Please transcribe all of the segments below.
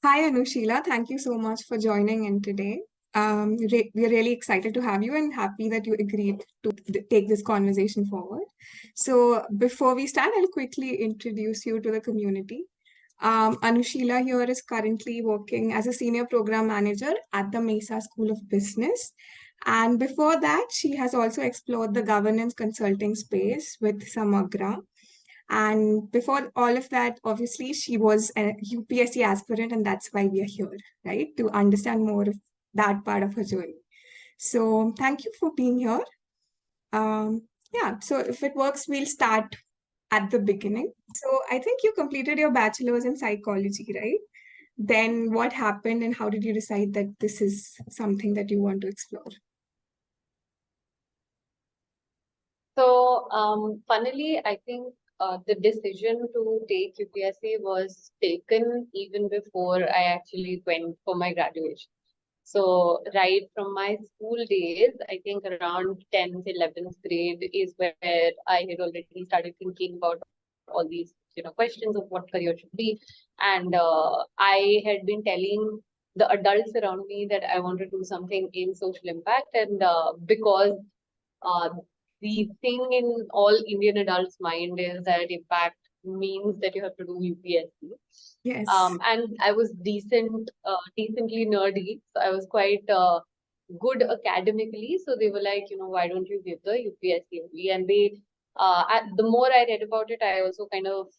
Hi, Anusheela. Thank you so much for joining in today. We're really excited to have you and happy that you agreed to take this conversation forward. So, before we start, I'll quickly introduce you to the community. Anusheela here is currently working as a senior program manager at the MESA School of Business. And before that, she has also explored the governance consulting space with Samagra. And before all of that, obviously, she was a UPSC aspirant, and that's why we are here, right? To understand more of that part of her journey. So, thank you for being here. Yeah, so if it works, we'll start at the beginning. So, I think you completed your bachelor's in psychology, right? Then, what happened, and how did you decide that this is something that you want to explore? Funnily, I think the decision to take UPSC was taken even before I actually went for my graduation. So, right from my school days, I think around 10th, 11th grade is where I had already started thinking about all these, questions of what career should be. And I had been telling the adults around me that I want to do something in social impact. And because uh, the thing in all Indian adults' mind is that impact means that you have to do UPSC. Yes. And I was decently nerdy. So I was quite good academically. So they were like, why don't you give the UPSC only? And the more I read about it, I also kind of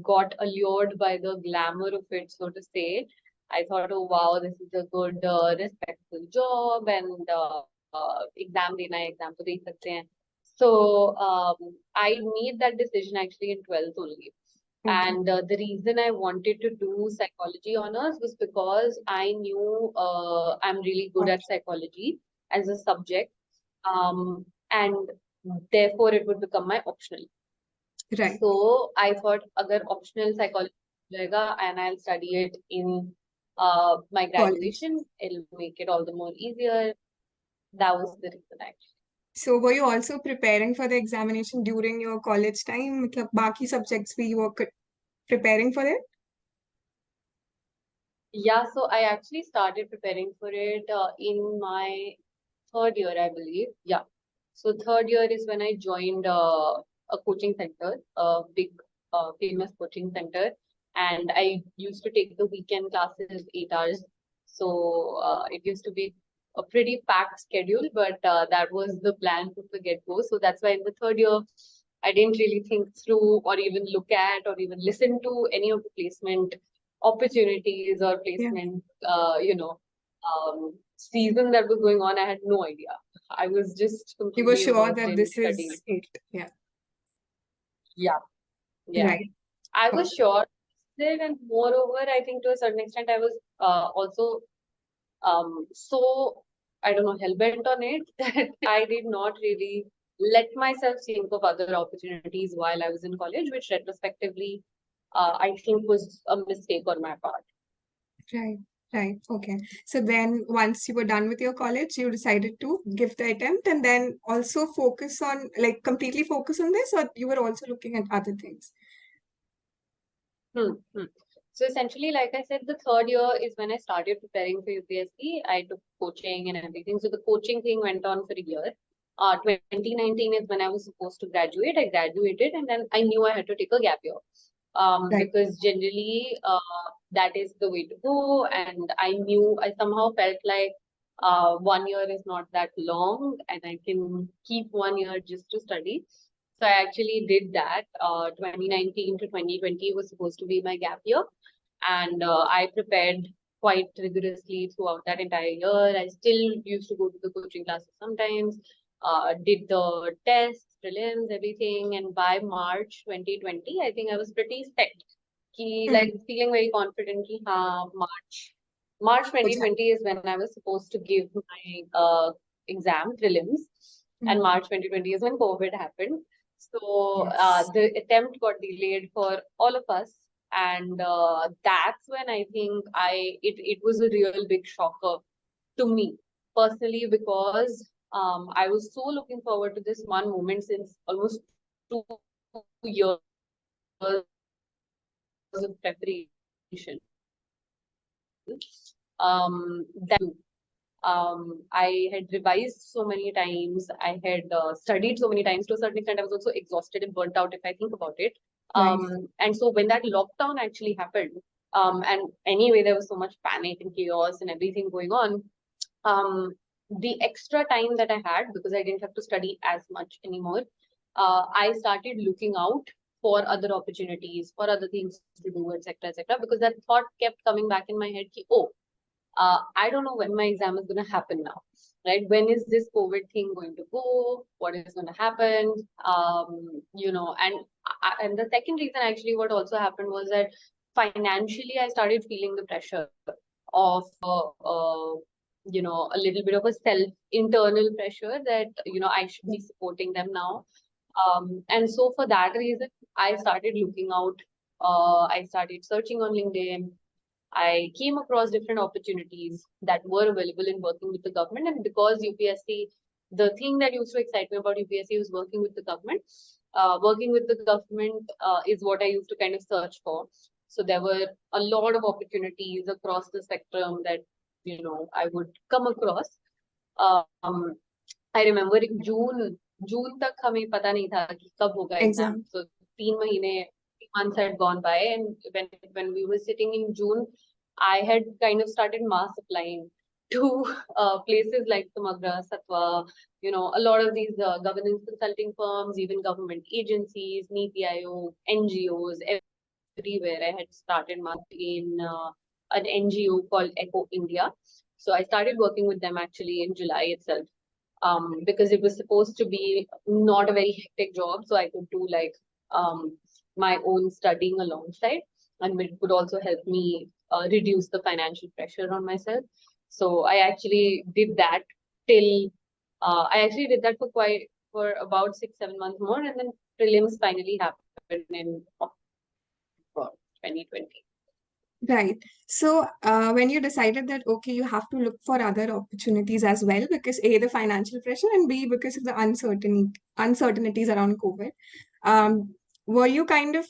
got allured by the glamour of it, so to say. I thought, oh wow, this is a good, respectful job, and exam dena hai, exam to de sakte hain. So I made that decision actually in 12th only. Okay. And the reason I wanted to do psychology honors was because I knew I'm really good Okay. at psychology as a subject, and therefore it would become my optional. Right. So I thought, agar optional psychology jayega and I'll study it in my College. graduation, it'll make it all the more easier. That was the reason actually. So were you also preparing for the examination during your college time? मतलब बाकी subjects भी you were preparing for it? Yeah, so I actually started preparing for it in my third year, I believe. Yeah. So third year is when I joined a coaching center, a big famous coaching center, and I used to take the weekend classes 8 hours. So it used to be a pretty packed schedule, but that was the plan from the get-go. So that's why in the third year, I didn't really think through or even look at or even listen to any of the placement opportunities or Yeah. placement, season that was going on. I had no idea. I was just You were completely sure immersed that in this studying. is it. Yeah. Yeah, yeah. Right. I Oh, was sure. And moreover, I think to a certain extent, I was also so, I don't know, hell bent on it that I did not really let myself think of other opportunities while I was in college, which retrospectively I think was a mistake on my part. right. Right. Okay. So then once you were done with your college, you decided to give the attempt and then also focus on like completely focus on this, or you were also looking at other things? Hmm, hmm. So essentially, like I said, the third year is when I started preparing for UPSC. I took coaching and everything. So the coaching thing went on for a year. 2019 is when I was supposed to graduate. I graduated and then I knew I had to take a gap year. Right. Because generally that is the way to go. And I somehow felt like 1 year is not that long and I can keep 1 year just to study. So I actually did that. 2019 to 2020 was supposed to be my gap year. And I prepared quite rigorously throughout that entire year. I still used to go to the coaching classes sometimes, did the tests, prelims, everything. And by March 2020, I think I was pretty set. Like Hmm. feeling very confident. March Okay. 2020 is when I was supposed to give my exam prelims, and Hmm. March 2020 is when COVID happened. So Yes. the attempt got delayed for all of us, and that's when I think it was a real big shocker to me personally because I was so looking forward to this one moment since almost 2 years of preparation. That I had revised so many times. I had studied so many times. To a certain extent, I was also exhausted and burnt out if I think about it. Right. And so when that lockdown actually happened, and anyway, there was so much panic and chaos and everything going on. The extra time that I had, because I didn't have to study as much anymore, I started looking out for other opportunities, for other things to do, etc., etc. Because that thought kept coming back in my head, ki, oh, I don't know when my exam is going to happen now, right? When is this COVID thing going to go? What is going to happen? And the second reason actually what also happened was that financially I started feeling the pressure of, a little bit of a internal pressure that, I should be supporting them now. And so for that reason, I started looking out. I started searching on LinkedIn. I came across different opportunities that were available in working with the government. And because UPSC, the thing that used to excite me about UPSC was working with the government. Working with the government is what I used to kind of search for. So there were a lot of opportunities across the spectrum that, I would come across. Um, I remember in June तक हमें पता नहीं था कि कब होगा exam. Exam. So 3 months had gone by, and when we were sitting in June, I had kind of started mass applying to places like Samagra, Satwa, a lot of these governance consulting firms, even government agencies, NITI Aayog, NGOs, everywhere. I had started in an NGO called Echo India. So I started working with them actually in July itself, because it was supposed to be not a very hectic job, so I could do like my own studying alongside, and it would also help me reduce the financial pressure on myself. So I actually did that till I actually did that for about 6-7 months more, and then prelims finally happened in October 2020. Right. So, when you decided that, okay, you have to look for other opportunities as well, because A, the financial pressure, and B, because of the uncertainties around COVID, were you kind of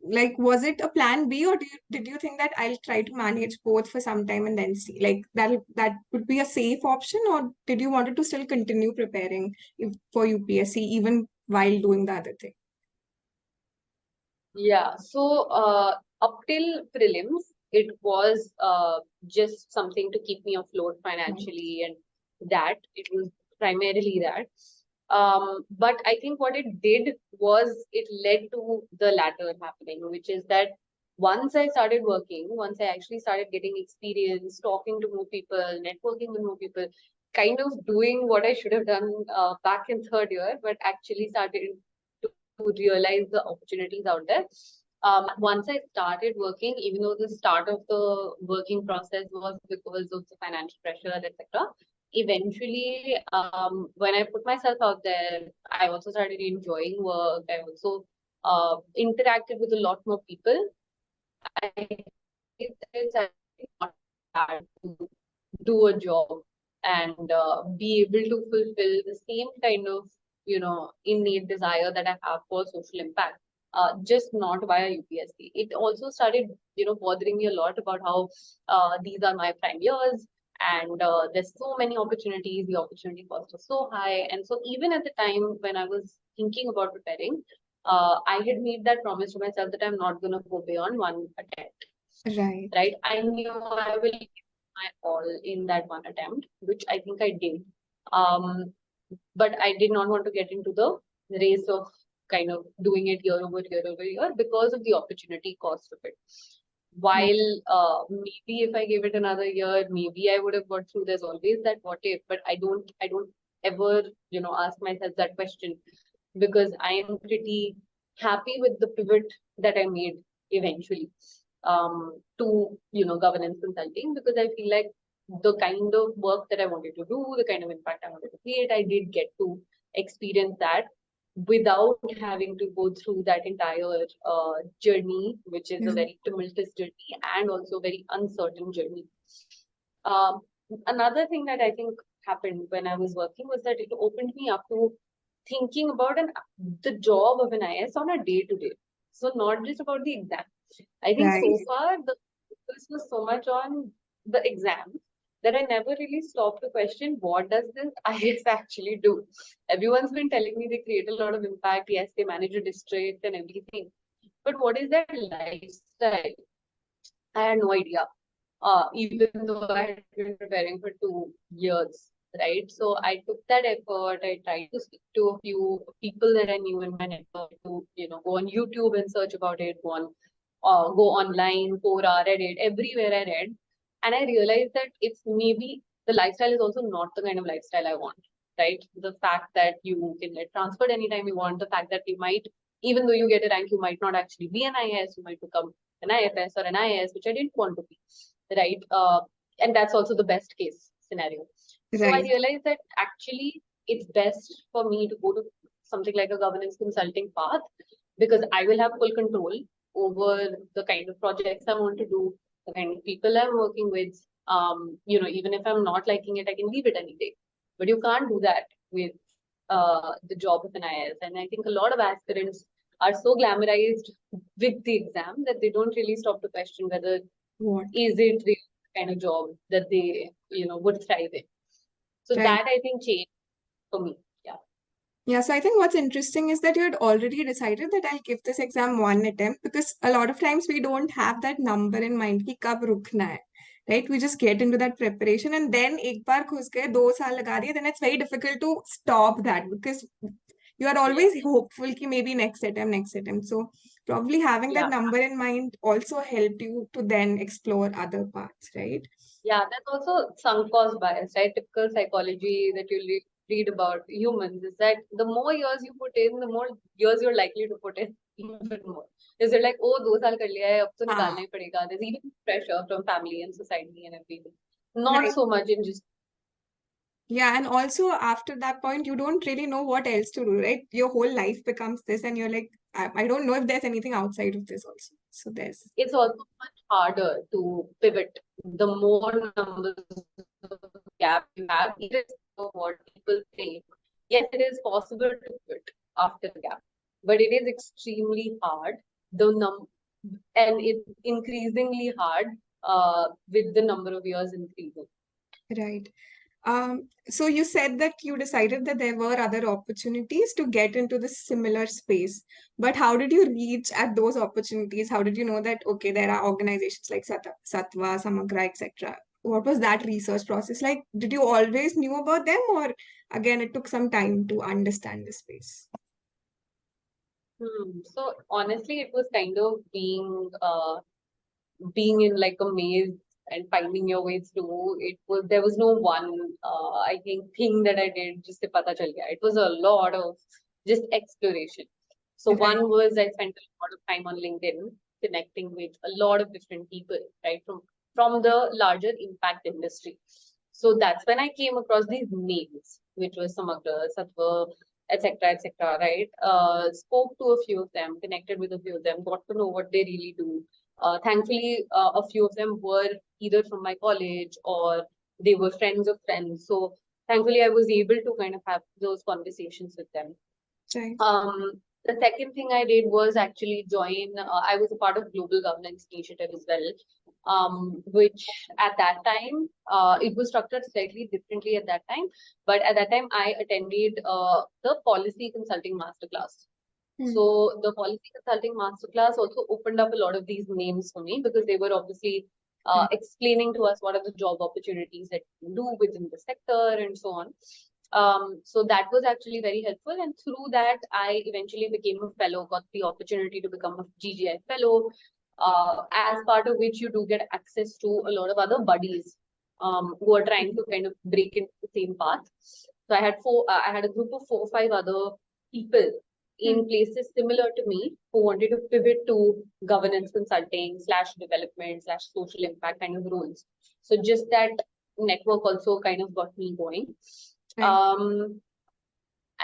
like, was it a plan B, or did you think that I'll try to manage both for some time and then see, like that would be a safe option, or did you wanted to still continue preparing for UPSC even while doing the other thing? Yeah, so up till prelims, it was just something to keep me afloat Right. financially, and that it was primarily that. But I think what it did was it led to the latter happening, which is that once I started working, once I actually started getting experience, talking to more people, networking with more people, kind of doing what I should have done back in third year, but actually started to realize the opportunities out there. Once I started working, even though the start of the working process was because of the financial pressure, etc., eventually, when I put myself out there, I also started enjoying work. I also interacted with a lot more people. I think it's actually not bad to do a job and be able to fulfill the same kind of innate desire that I have for social impact, just not via UPSC. It also started bothering me a lot about how these are my prime years, and there's so many opportunities, the opportunity cost was so high. And so even at the time when I was thinking about preparing, I had made that promise to myself that I'm not going to go beyond one attempt, Right. right? I knew I will give my all in that one attempt, which I think I did. But I did not want to get into the race of kind of doing it year over year over year because of the opportunity cost of it. Right. While maybe if I gave it another year, maybe I would have got through. There's always that what if, but I don't ever ask myself that question, because I am pretty happy with the pivot that I made eventually to governance consulting, because I feel like the kind of work that I wanted to do, the kind of impact I wanted to create, I did get to experience that without having to go through that entire journey, which is a Yeah. very tumultuous journey and also very uncertain journey. Um, Another thing that I think happened when I was working was that it opened me up to thinking about the job of an IS on a day to day. So not just about the exam. I think Right. so far the focus was so much on the exam that I never really stopped to question what does this IS actually do. Everyone's been telling me they create a lot of impact. Yes, they manage a district and everything. But what is their lifestyle? I had no idea. Even though I had been preparing for 2 years, right? So I took that effort. I tried to speak to a few people that I knew in my network to, go on YouTube and search about it, go online, Quora, Reddit, everywhere I read. And I realized that it's maybe the lifestyle is also not the kind of lifestyle I want, right? The fact that you can get transferred anytime you want, the fact that you might, even though you get a rank, you might not actually be an IAS, you might become an IFS or an IAS, which I didn't want to be, right? And that's also the best case scenario. So I Right. realized that actually it's best for me to go to something like a governance consulting path because I will have full control over the kind of projects I want to do, the kind of people I'm working with. Even if I'm not liking it, I can leave it any day. But you can't do that with the job of an IAS. And I think a lot of aspirants are so glamorized with the exam that they don't really stop to question whether What? is it the kind of job that they would thrive in. So Right. that I think changed for me. Yeah. Yeah, so I think what's interesting is that you had already decided that I'll give this exam one attempt because a lot of times we don't have that number in mind कि कब रुकना है, right? We just get into that preparation and then एक बार घुस गए 2 साल लगा दिए, then it's very difficult to stop that because you are Yeah. always hopeful कि maybe next attempt. So probably having that Yeah. number in mind also helped you to then explore other paths, right? Yeah, that's also sunk cost bias, right? Typical psychology that you read about humans is that the more years you put in, the more years you're likely to put in even more. Is it like, oh, 2 साल कर लिया है, अब तो निकालना हाँ, ही पड़ेगा. There's even pressure from family and society and everything. Not right. so much in just Yeah, and also after that point, you don't really know what else to do, right? Your whole life becomes this, and you're like, I don't know if there's anything outside of this also. So there's, it's also much harder to pivot. The more numbers of gap you have, irrespective of what people say, yes, it is possible to pivot after the gap, but it is extremely hard. The num and it's increasingly hard with the number of years increasing. right. So you said that you decided that there were other opportunities to get into this similar space, but how did you reach at those opportunities? How did you know that, okay, there are organizations like Satva, Samagra, etc.? What was that research process like? Did you always knew about them, or again, it took some time to understand the space? So honestly, it was kind of being in like a maze and finding your way through. It was there was no one I think thing that I did just se pata chal gaya. It was a lot of just exploration. So Right. one was I spent a lot of time on LinkedIn connecting with a lot of different people, right, from the larger impact industry. So that's when I came across these names, which was Samagra, Satva, etc., etc. Right? Spoke to a few of them, connected with a few of them, got to know what they really do. Thankfully, a few of them were either from my college or they were friends of friends. So thankfully, I was able to kind of have those conversations with them. Right. The second thing I did was actually join. I was a part of Global Governance Initiative as well, which at that time it was structured slightly differently at that time. But at that time, I attended the policy consulting masterclass. Hmm. So the policy consulting masterclass also opened up a lot of these names for me because they were obviously Right. explaining to us what are the job opportunities that we can do within the sector and so on. So that was actually very helpful. And through that, I eventually became a fellow, got the opportunity to become a GGI fellow, as part of which you do get access to a lot of other buddies who are trying to kind of break into the same path. So I had a group of 4 or 5 other people Hmm. in places similar to me who wanted to pivot to governance consulting slash development slash social impact kind of roles. So just that network also kind of got me going. Right. Um,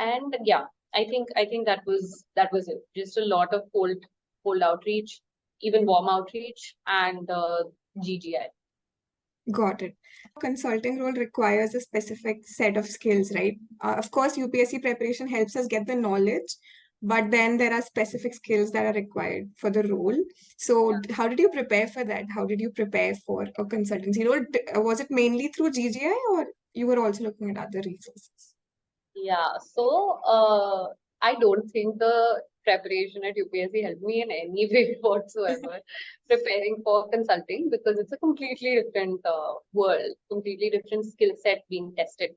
and yeah, I think that was it. Just a lot of cold outreach, even warm outreach, and GGI. Got it. Consulting role requires a specific set of skills, right? Of course, UPSC preparation helps us get the knowledge, but then there are specific skills that are required for the role. So how did you prepare for that? How did you prepare for a consultancy role? Was it mainly through GGI, or you were also looking at other resources? Yeah, so I don't think the preparation at UPSC helped me in any way whatsoever preparing for consulting, because it's a completely different world, completely different skill set being tested.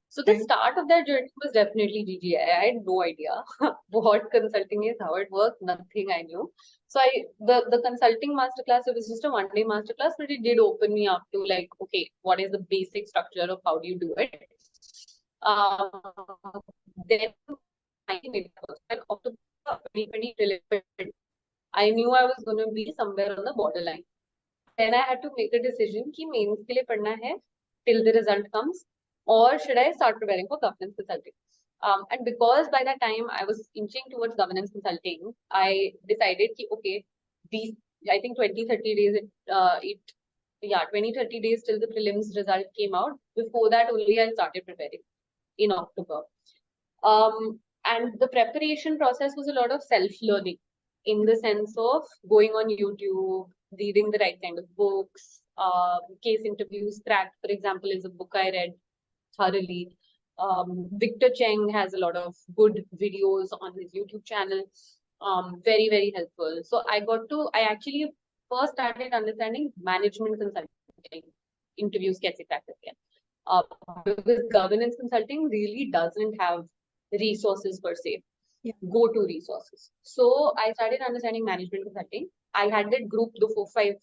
So the Right. start of that journey was definitely GGI. I had no idea what consulting is, how it works, nothing I knew. So the consulting masterclass, it was just a 1 day masterclass, but it did open me up to like, okay, what is the basic structure of how do you do it? Then I made and October 2020 till I knew I was going to be somewhere on the borderline. Then I had to make a decision कि mains के लिए पढ़ना है till the result comes, or should I start preparing for governance consulting? And because by that time I was inching towards governance consulting, I decided कि okay, these I think 20-30 days yeah, 20-30 days till the prelims result came out. Before that only I started preparing in October. And the preparation process was a lot of self-learning in the sense of going on YouTube, reading the right kind of books, case interviews. Cracked, for example, is a book I read thoroughly. Victor Cheng has a lot of good videos on his YouTube channel. Very, very helpful. So I actually first started understanding management consulting, interviews kaise crack karte hain. Because governance consulting really doesn't have resources per se, Yeah. go-to resources. So I started understanding management consulting. I had that group, the 4-5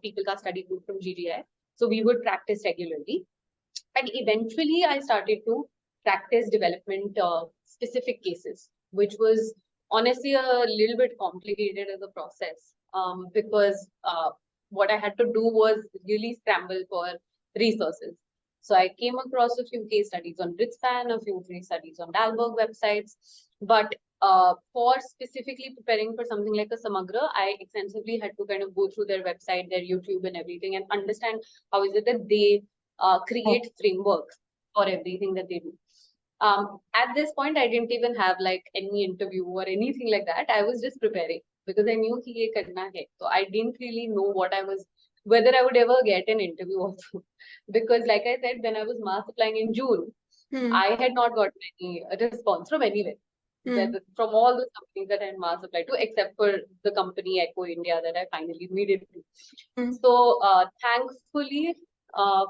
people ka study group from GGI. So we would practice regularly. And eventually I started to practice development specific cases, which was honestly a little bit complicated as a process, because what I had to do was really scramble for resources. So I came across a few case studies on Britspan, a few case studies on Dalberg websites, but for specifically preparing for something like a Samagra, I extensively had to kind of go through their website, their YouTube and everything, and understand how is it that they create frameworks for everything that they do. At this point, I didn't even have like any interview or anything like that. I was just preparing because I knew ki ye karna hai. So I didn't really know whether I would ever get an interview also. Because like I said, when I was mass applying in June, I had not gotten any response from anywhere. From all the companies that I had mass applied to, except for the company Echo India that I finally made it to. So thankfully,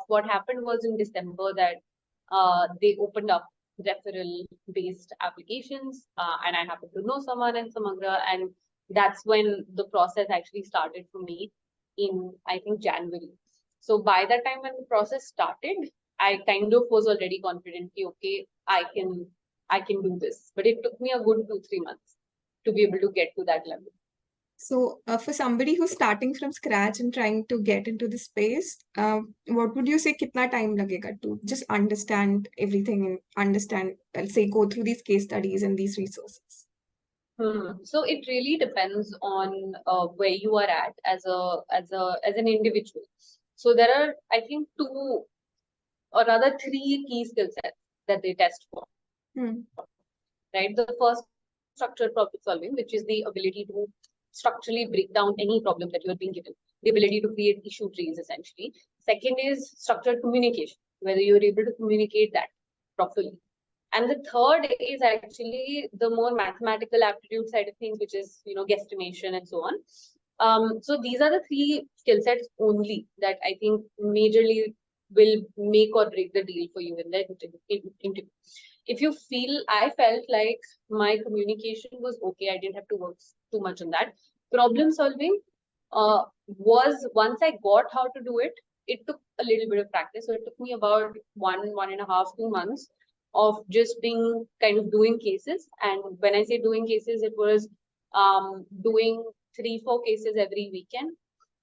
what happened was in December that they opened up referral-based applications, and I happened to know someone in Samagra, and that's when the process actually started for me in, I think, January. So by that time when the process started, I kind of was already confident, okay, I can do this. But it took me a good 2-3 months to be able to get to that level. So, for somebody who's starting from scratch and trying to get into the space, what would you say kitna time lagega to just understand everything and understand, say, go through these case studies and these resources? So it really depends on where you are at as an individual. So there are, I think, 2 or rather 3 key skill sets that they test for. Right? The first, structured problem solving, which is the ability to structurally break down any problem that you are being given, the ability to create issue trees essentially. Second is structured communication, whether you're able to communicate that properly. And the third is actually the more mathematical aptitude side of things, which is, guesstimation and so on. So these are the 3 skill sets only that I think majorly will make or break the deal for you in the interview. If you feel, I felt like my communication was okay, I didn't have to work too much on that. Problem solving was, once I got how to do it, it took a little bit of practice. So it took me about 1.5, 2 months of just being kind of doing cases. And when I say doing cases, it was doing 3-4 cases every weekend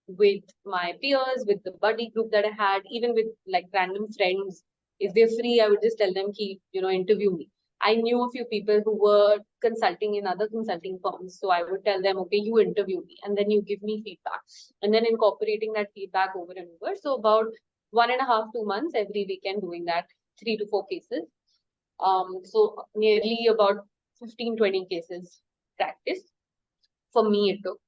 with my peers, with the buddy group that I had, even with like random friends. If they're free, I would just tell them, interview me. I knew a few people who were consulting in other consulting firms. So I would tell them, okay, you interview me and then you give me feedback. And then incorporating that feedback over and over. So about 1.5, 2 months every weekend doing that, 3 to 4 cases. So nearly about 15-20 cases practice. For me, it took.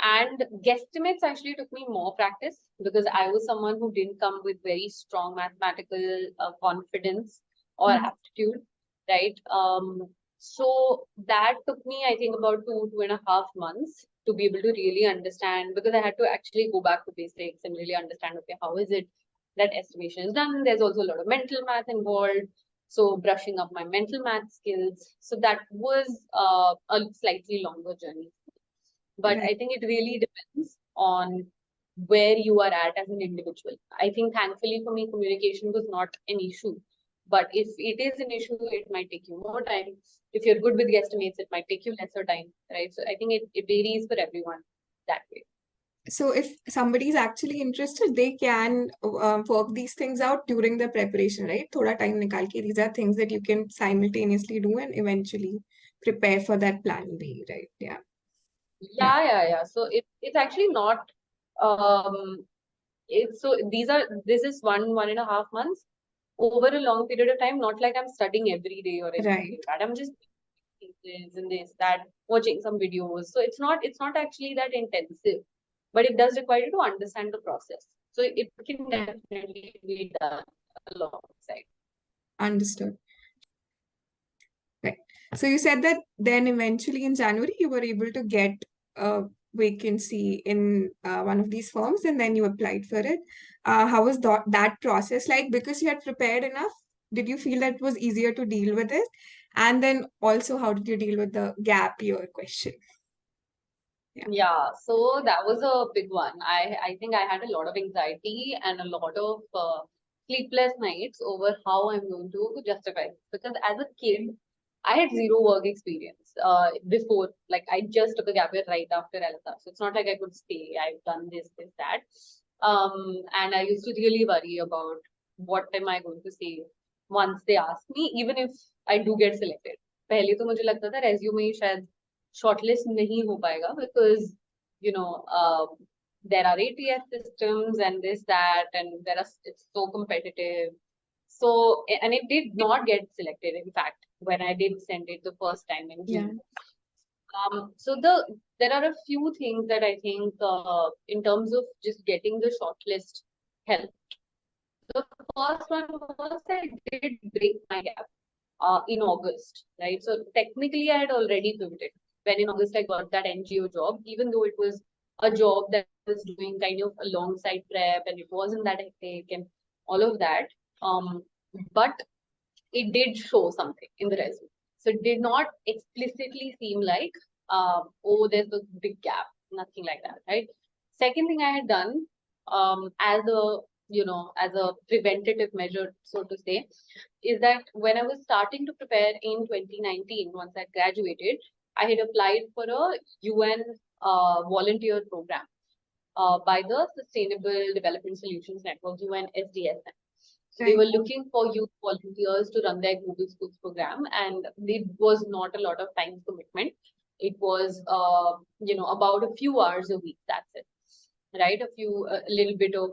And guesstimates actually took me more practice because I was someone who didn't come with very strong mathematical confidence or aptitude, right? So that took me, I think, about 2.5 months to be able to really understand, because I had to actually go back to basics and really understand, okay, how is it that estimation is done? There's also a lot of mental math involved. So brushing up my mental math skills. So that was a slightly longer journey. But Right. I think it really depends on where you are at as an individual. I think thankfully for me, communication was not an issue. But if it is an issue, it might take you more time. If you're good with guesstimates, it might take you lesser time, right? So I think it varies for everyone that way. So if somebody is actually interested, they can work these things out during the preparation, right? Thoda time nikal ke. These are things that you can simultaneously do and eventually prepare for that plan B, right? Yeah. Yeah. Yeah. So it's actually not it's so this is 1.5 months over a long period of time, not like I'm studying every day or anything Right. like that. I'm just pieces and this, that, watching some videos. So it's not actually that intensive, but it does require you to understand the process. So it can definitely be done alongside. Understood. Right. So you said that then eventually in January you were able to get a vacancy in one of these firms and then you applied for it. How was that process like? Because you had prepared enough, did you feel that it was easier to deal with it? And then also, how did you deal with the gap year question? Yeah. Yeah, so that was a big one. I think I had a lot of anxiety and a lot of sleepless nights over how I'm going to justify it. Because as a kid, I had zero work experience before. Like I just took a gap year right after LSR, so it's not like I could say I've done this, that. And I used to really worry about what am I going to say once they ask me, even if I do get selected. पहले तो मुझे लगता था resume ही शायद shortlist नहीं हो पाएगा because you know there are ATS systems and this that and it's so competitive. So and it did not get selected, in fact, when I did send it the first time in Yeah. June. So there are a few things that I think in terms of just getting the shortlist help. The first one was I did break my gap in August, right? So technically, I had already pivoted when in August I got that NGO job, even though it was a job that I was doing kind of alongside prep and it wasn't that hectic and all of that. But it did show something in the resume. So it did not explicitly seem like, oh, there's a big gap, nothing like that, right? Second thing I had done as a as a preventative measure, so to say, is that when I was starting to prepare in 2019, once I graduated, I had applied for a UN volunteer program by the Sustainable Development Solutions Network, UNSDSN. So they Right. were looking for youth volunteers to run their Google Schools program, and it was not a lot of time commitment. It was, about a few hours a week. That's it, right? A little bit of,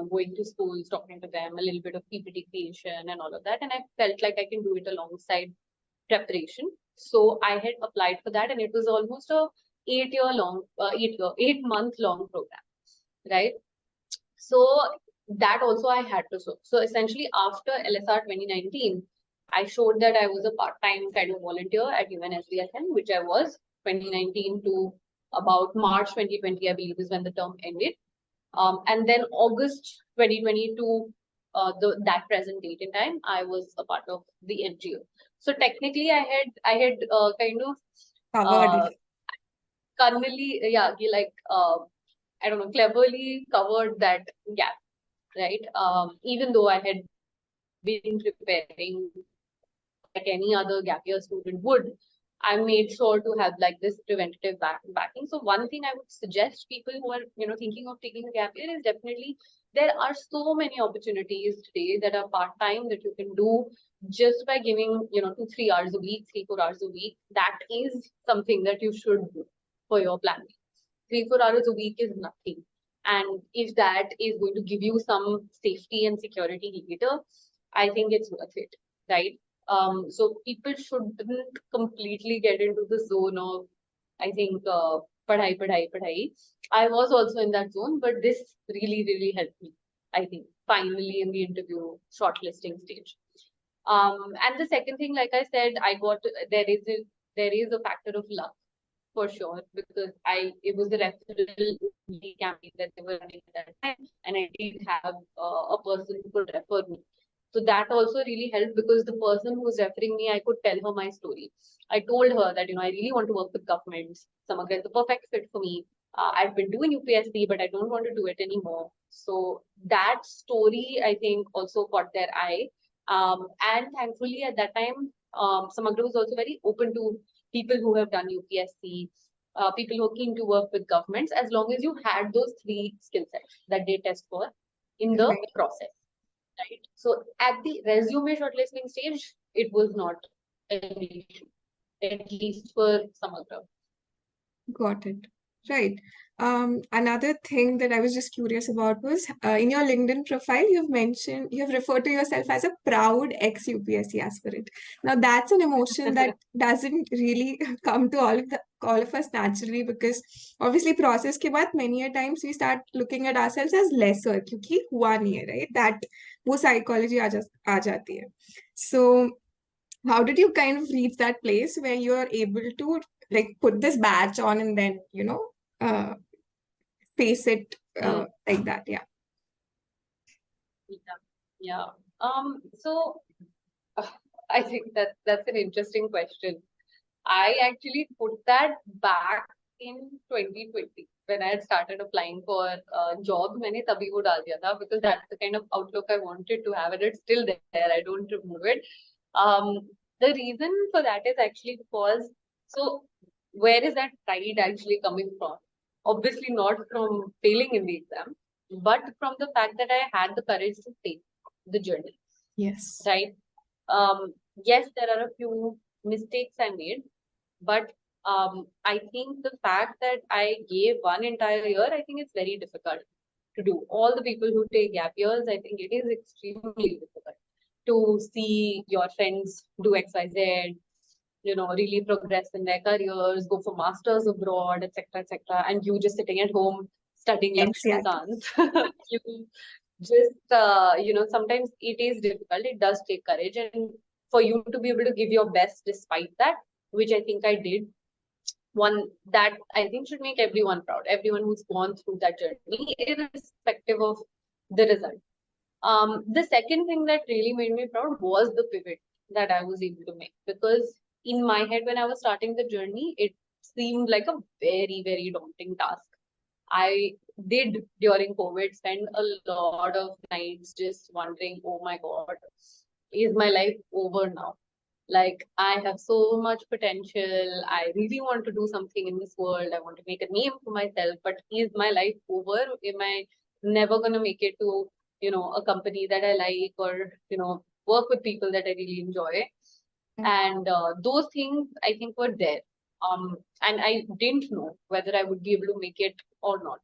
going to schools, talking to them, a little bit of PPT creation, and all of that. And I felt like I can do it alongside preparation. So I had applied for that, and it was almost a 8 month long program, right? So that also I had to show. So essentially, after LSR 2019, I showed that I was a part-time kind of volunteer at UNSDSN, which I was 2019 to about March 2020, I believe, is when the term ended. And then August 2022, that present date in time, I was a part of the NGO. So technically, I had kind of Covered uh, it. cunningly, I don't know, cleverly covered that gap, right? Even though I had been preparing like any other gap year student would, I made sure to have like this preventative backing. So one thing I would suggest people who are thinking of taking a gap year is definitely there are so many opportunities today that are part time that you can do just by giving 2-3 hours a week, 3-4 hours a week. That is something that you should do for your planning. 3-4 hours a week is nothing. And if that is going to give you some safety and security later, I think it's worth it, right? So people shouldn't completely get into the zone of, I think, padhai. I was also in that zone, but this really helped me, I think, finally in the interview shortlisting stage. And the second thing, like I said, there is a factor of luck for sure, because it was a referral campaign that they were running at that time, and I did have a person who could refer me. So that also really helped, because the person who was referring me, I could tell her my story. I told her that, I really want to work with governments. Samagra is the perfect fit for me. I've been doing UPSC, but I don't want to do it anymore. So that story, I think, also caught their eye. And thankfully, at that time, Samagra was also very open to people who have done UPSC, people who are keen to work with governments, as long as you had those three skill sets that they test for in the Right. process, right? So at the resume shortlisting stage, it was not an issue, at least for Samagra. Got it. Right. Another thing that I was just curious about was in your LinkedIn profile, you have referred to yourself as a proud ex-UPSC aspirant. Now, that's an emotion that doesn't really come to all of us naturally, because obviously process के बाद many a times we start looking at ourselves as lesser क्योंकि हुआ नहीं है, right? That वो psychology आ जाती है. So how did you kind of reach that place where you're able to like put this badge on and then uh, face it Hmm. like that? Yeah. Yeah. Yeah. So I think that's an interesting question. I actually put that back in 2020 when I had started applying for jobs. मैंने तभी वो डाल दिया था, because that's the kind of outlook I wanted to have, and it's still there. I don't remove it. The reason for that is actually because, so where is that pride actually coming from? Obviously not from failing in the exam, but from the fact that I had the courage to take the journey, Yes. right? Yes, there are a few mistakes I made, but I think the fact that I gave one entire year, I think it's very difficult to do. All the people who take gap years, I think it is extremely difficult to see your friends do XYZ, really progress in their careers, go for masters abroad, etc., and you just sitting at home studying Lakshmi Exactly. Kant. You just, sometimes it is difficult. It does take courage, and for you to be able to give your best despite that, which I think I did, one that I think should make everyone proud, everyone who's gone through that journey, irrespective of the result. The second thing that really made me proud was the pivot that I was able to make, because in my head, when I was starting the journey, it seemed like a very daunting task. I did during COVID spend a lot of nights just wondering, oh my God, is my life over now? Like, I have so much potential. I really want to do something in this world. I want to make a name for myself. But is my life over? Am I never going to make it to, a company that I like, or, work with people that I really enjoy? And those things, I think, were there. And I didn't know whether I would be able to make it or not.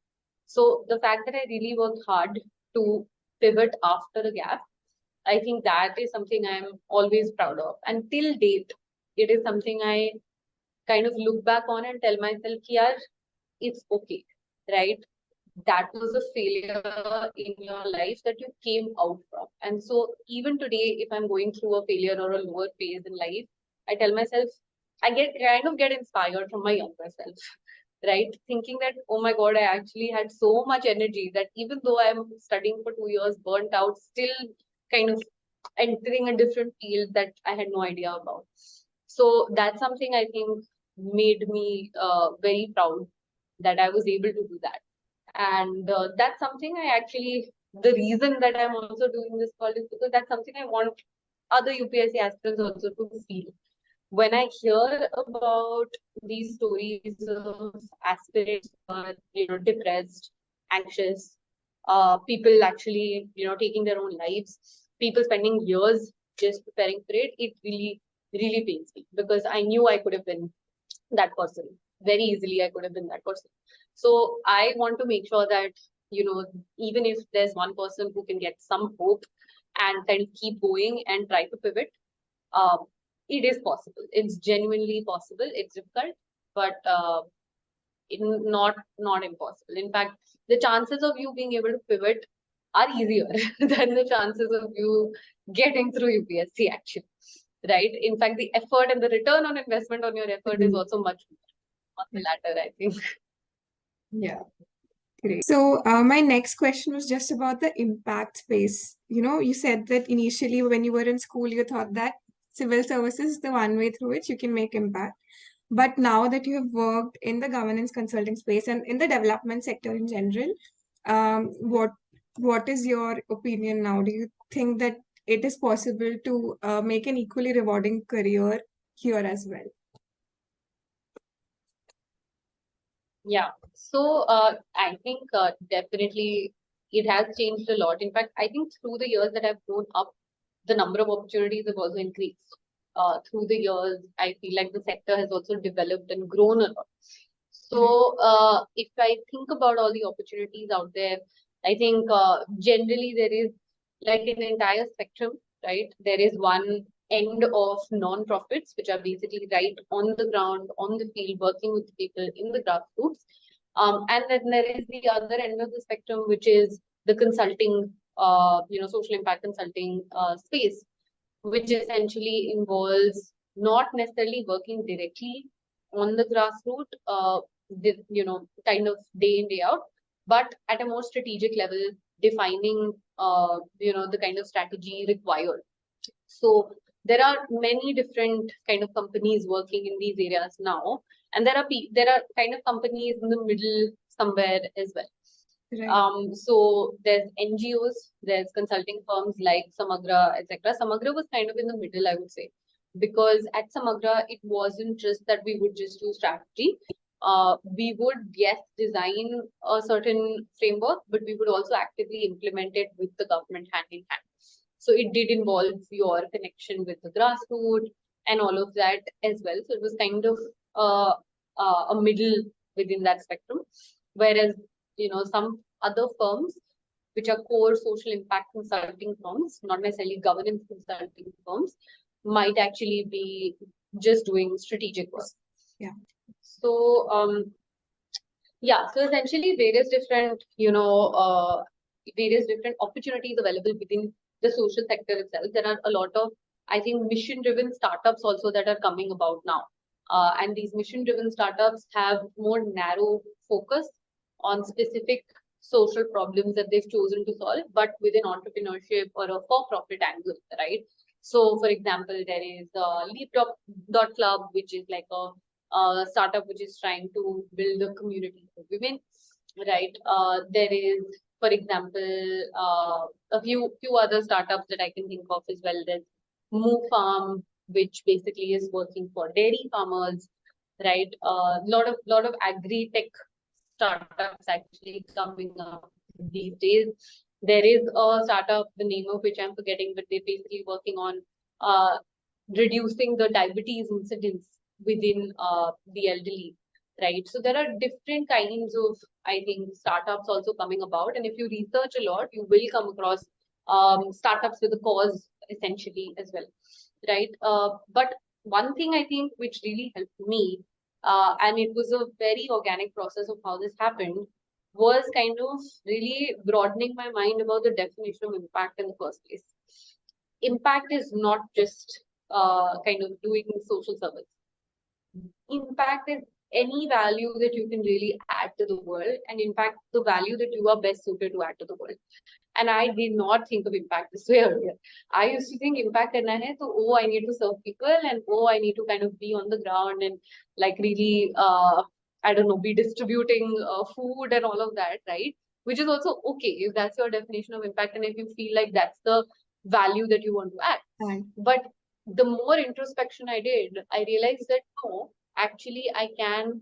So the fact that I really worked hard to pivot after a gap, I think that is something I'm always proud of. And till date, it is something I kind of look back on and tell myself, yeah, it's okay, right? That was a failure in your life that you came out from. And so even today, if I'm going through a failure or a lower phase in life, I tell myself, I get inspired from my younger self, right? Thinking that, oh my God, I actually had so much energy that even though I'm studying for 2 years, burnt out, still kind of entering a different field that I had no idea about. So that's something I think made me very proud that I was able to do that. And that's something the reason that I'm also doing this call is because that's something I want other UPSC aspirants also to feel. When I hear about these stories of aspirants who are, depressed, anxious, people actually, taking their own lives, people spending years just preparing for it, it really pains me, because I knew I could have been that person very easily. I could have been that person. So I want to make sure that, even if there's one person who can get some hope and kind of keep going and try to pivot, it is possible. It's genuinely possible. It's difficult, but not impossible. In fact, the chances of you being able to pivot are easier than the chances of you getting through UPSC actually, right? In fact, the effort and the return on investment on your effort is also much more on the latter, I think. Yeah. Great. So, my next question was just about the impact space. You said that initially when you were in school, you thought that civil services is the one way through which you can make impact. But now that you have worked in the governance consulting space and in the development sector in general, what is your opinion now? Do you think that it is possible to make an equally rewarding career here as well? Yeah. So I think definitely it has changed a lot. In fact, I think through the years that I've grown up, the number of opportunities have also increased. Through the years, I feel like the sector has also developed and grown a lot. So if I think about all the opportunities out there, I think generally there is like an entire spectrum, right? There is one end of non-profits, which are basically right on the ground, on the field, working with people in the grassroots. And then there is the other end of the spectrum, which is the consulting, social impact consulting space, which essentially involves not necessarily working directly on the grassroots, kind of day in, day out, but at a more strategic level, defining, the kind of strategy required. So there are many different kind of companies working in these areas now, and there are kind of companies in the middle somewhere as well. Right. So there's NGOs, there's consulting firms like Samagra, etc. Samagra was kind of in the middle, I would say, because at Samagra, it wasn't just that we would just do strategy. We would, yes, design a certain framework, but we would also actively implement it with the government hand in hand. So it did involve your connection with the grassroots and all of that as well. So it was kind of a middle within that spectrum. Whereas, some other firms, which are core social impact consulting firms, not necessarily governance consulting firms, might actually be just doing strategic work. Yeah. So, so essentially various different opportunities available within the social sector itself. There are a lot of, I think, mission-driven startups also that are coming about now. And these mission-driven startups have more narrow focus on specific social problems that they've chosen to solve, but with an entrepreneurship or a for-profit angle, right? So, for example, there is Leap.club, which is like a startup which is trying to build a community for women, right? There is, for example, a few other startups that I can think of as well. There's Moo Farm, which basically is working for dairy farmers, right? Lot of agri tech startups actually coming up these days. There is a startup, the name of which I'm forgetting, but they're basically working on reducing the diabetes incidence within the elderly, right? So there are different kinds of, I think, startups also coming about. And if you research a lot, you will come across startups with a cause essentially as well, right? But one thing I think which really helped me, and it was a very organic process of how this happened, was kind of really broadening my mind about the definition of impact in the first place. Impact is not just kind of doing social service. Impact is any value that you can really add to the world, and in fact, the value that you are best suited to add to the world. And I did not think of impact this way earlier. I used to think impact करना है तो oh, I need to serve people, and oh, I need to kind of be on the ground and like really I don't know, be distributing food and all of that, right? Which is also okay if that's your definition of impact and if you feel like that's the value that you want to add. Right. But the more introspection I did, I realized that no, actually I can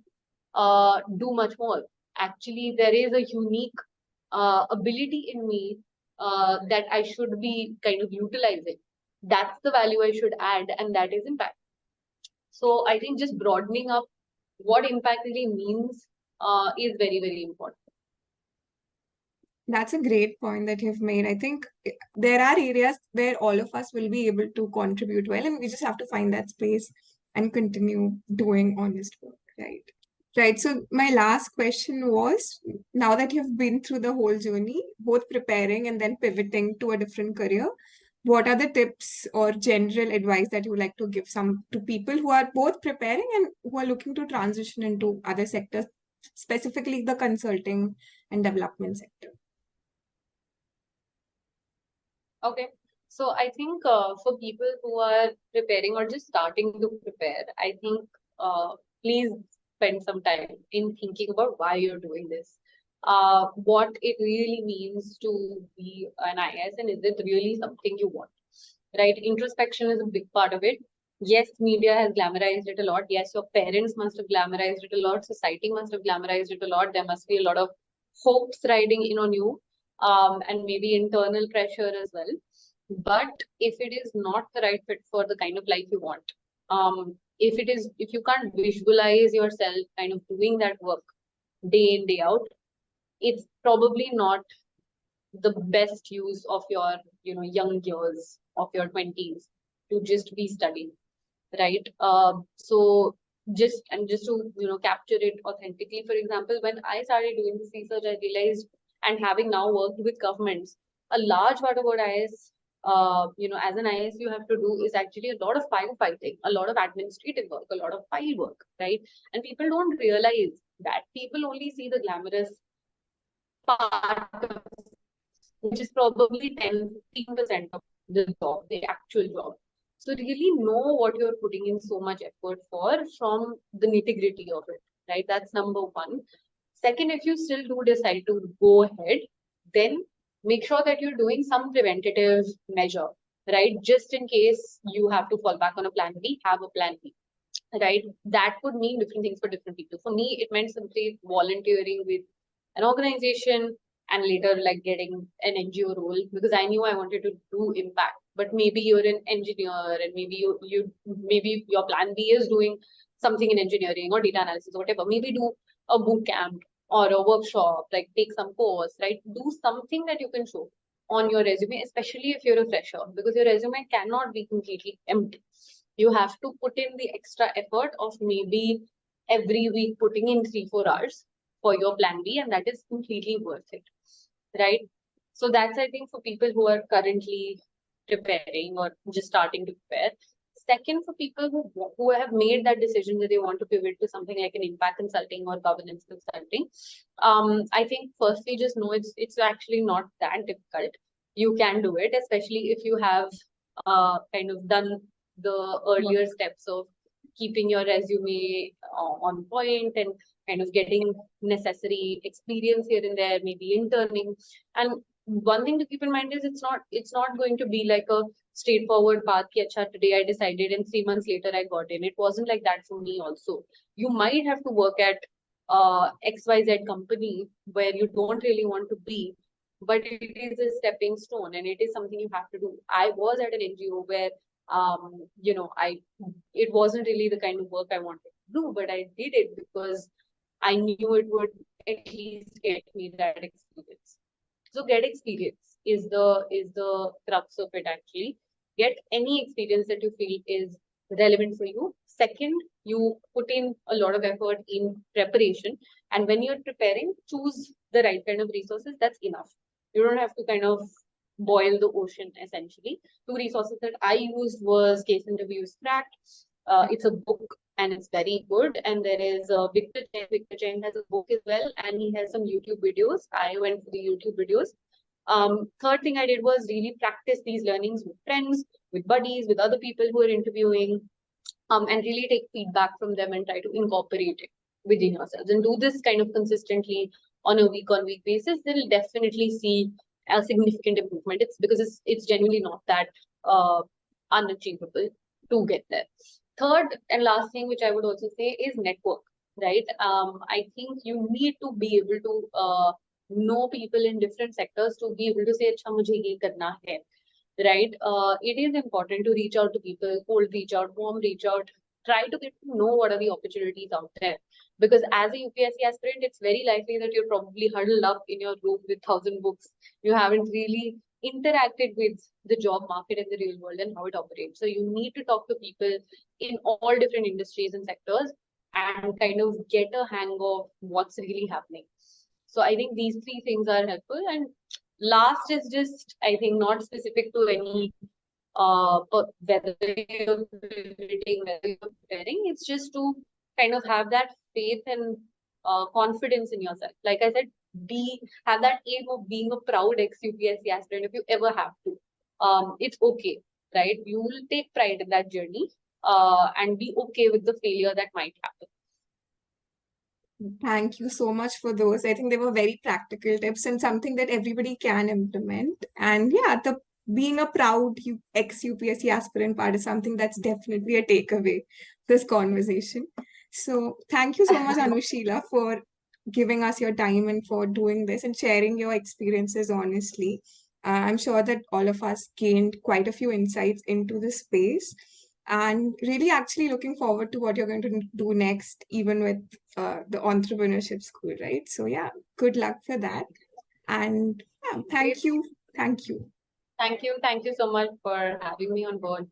do much more. Actually, there is a unique ability in me that I should be kind of utilizing. That's the value I should add, and that is impact. So I think just broadening up what impact really means is very, very important. That's a great point that you've made. I think there are areas where all of us will be able to contribute well, and we just have to find that space and continue doing honest work, right? Right. So my last question was, now that you've been through the whole journey, both preparing and then pivoting to a different career, what are the tips or general advice that you would like to give some to people who are both preparing and who are looking to transition into other sectors, specifically the consulting and development sector? Okay. So I think for people who are preparing or just starting to prepare, I think please spend some time in thinking about why you're doing this. What it really means to be an IS, and is it really something you want? Right? Introspection is a big part of it. Yes, media has glamorized it a lot. Yes, your parents must have glamorized it a lot. Society must have glamorized it a lot. There must be a lot of hopes riding in on you, and maybe internal pressure as well. But if it is not the right fit for the kind of life you want, if you can't visualize yourself kind of doing that work day in, day out, it's probably not the best use of your, young years of your 20s to just be studying, right? So just to capture it authentically, for example, when I started doing this research, I realized, and having now worked with governments, a large part of what IS, as an IS you have to do is actually a lot of firefighting, a lot of administrative work, a lot of file work, right? And people don't realize that. People only see the glamorous part of, which is probably 10-15% of the job, the actual job. So really know what you're putting in so much effort for from the nitty-gritty of it, right? That's number one. Second, if you still do decide to go ahead, then make sure that you're doing some preventative measure, right? Just in case you have to fall back on a plan B, have a plan B, right? That could mean different things for different people. For me, it meant simply volunteering with an organization and later like getting an NGO role because I knew I wanted to do impact. But maybe you're an engineer and maybe maybe your plan B is doing something in engineering or data analysis or whatever. Maybe do a boot camp or a workshop, like take some course, right? Do something that you can show on your resume, especially if you're a fresher, because your resume cannot be completely empty. You have to put in the extra effort of maybe every week putting in 3-4 hours for your plan B, and that is completely worth it, right? So that's, I think, for people who are currently preparing or just starting to prepare. Second, for people who have made that decision that they want to pivot to something like an impact consulting or governance consulting, I think firstly just know it's actually not that difficult. You can do it, especially if you have kind of done the earlier steps of keeping your resume on point and kind of getting necessary experience here and there, maybe interning. And one thing to keep in mind is it's not going to be like a straightforward path. Ki, Acha, today I decided and 3 months later I got in. It wasn't like that for me also. You might have to work at XYZ company where you don't really want to be, but it is a stepping stone and it is something you have to do. I was at an NGO where I it wasn't really the kind of work I wanted to do, but I did it because I knew it would at least get me that experience. So get experience is the crux of it actually. Get any experience that you feel is relevant for you. Second, you put in a lot of effort in preparation. And when you're preparing, choose the right kind of resources. That's enough. You don't have to kind of boil the ocean essentially. Two resources that I used was Case Interviews Cracked. It's a book and it's very good. And there is Victor Chen. Victor Chen has a book as well, and he has some YouTube videos. I went for the YouTube videos. Third thing I did was really practice these learnings with friends, with buddies, with other people who are interviewing, and really take feedback from them and try to incorporate it within yourselves. And do this kind of consistently on a week-on-week basis. They'll definitely see a significant improvement. It's because it's genuinely not that unachievable to get there. Third and last thing, which I would also say, is network, right? I think you need to be able to know people in different sectors to be able to say, "Acha, mujhe ye karna hai," right? It is important to reach out to people, cold reach out, warm reach out, try to get to know what are the opportunities out there. Because as a UPSC aspirant, it's very likely that you're probably huddled up in your room with 1,000 books. You haven't really interacted with the job market in the real world and how it operates. So you need to talk to people in all different industries and sectors and kind of get a hang of what's really happening. So I think these three things are helpful. And last is just, I think, not specific to any whether you're pivoting, whether you're preparing, it's just to kind of have that faith and confidence in yourself. Like I said, have that aim of being a proud ex-UPSC aspirant if you ever have to. It's okay, right? You will take pride in that journey and be okay with the failure that might happen. Thank you so much for those. I think they were very practical tips and something that everybody can implement. And yeah, the being a proud ex-UPSC aspirant part is something that's definitely a takeaway this conversation. So thank you so much, Anusheela, for giving us your time and for doing this and sharing your experiences honestly. I'm sure that all of us gained quite a few insights into the space and really actually looking forward to what you're going to do next, even with the entrepreneurship school, right? So yeah, good luck for that. And yeah, thank you. Thank you. Thank you. Thank you so much for having me on board.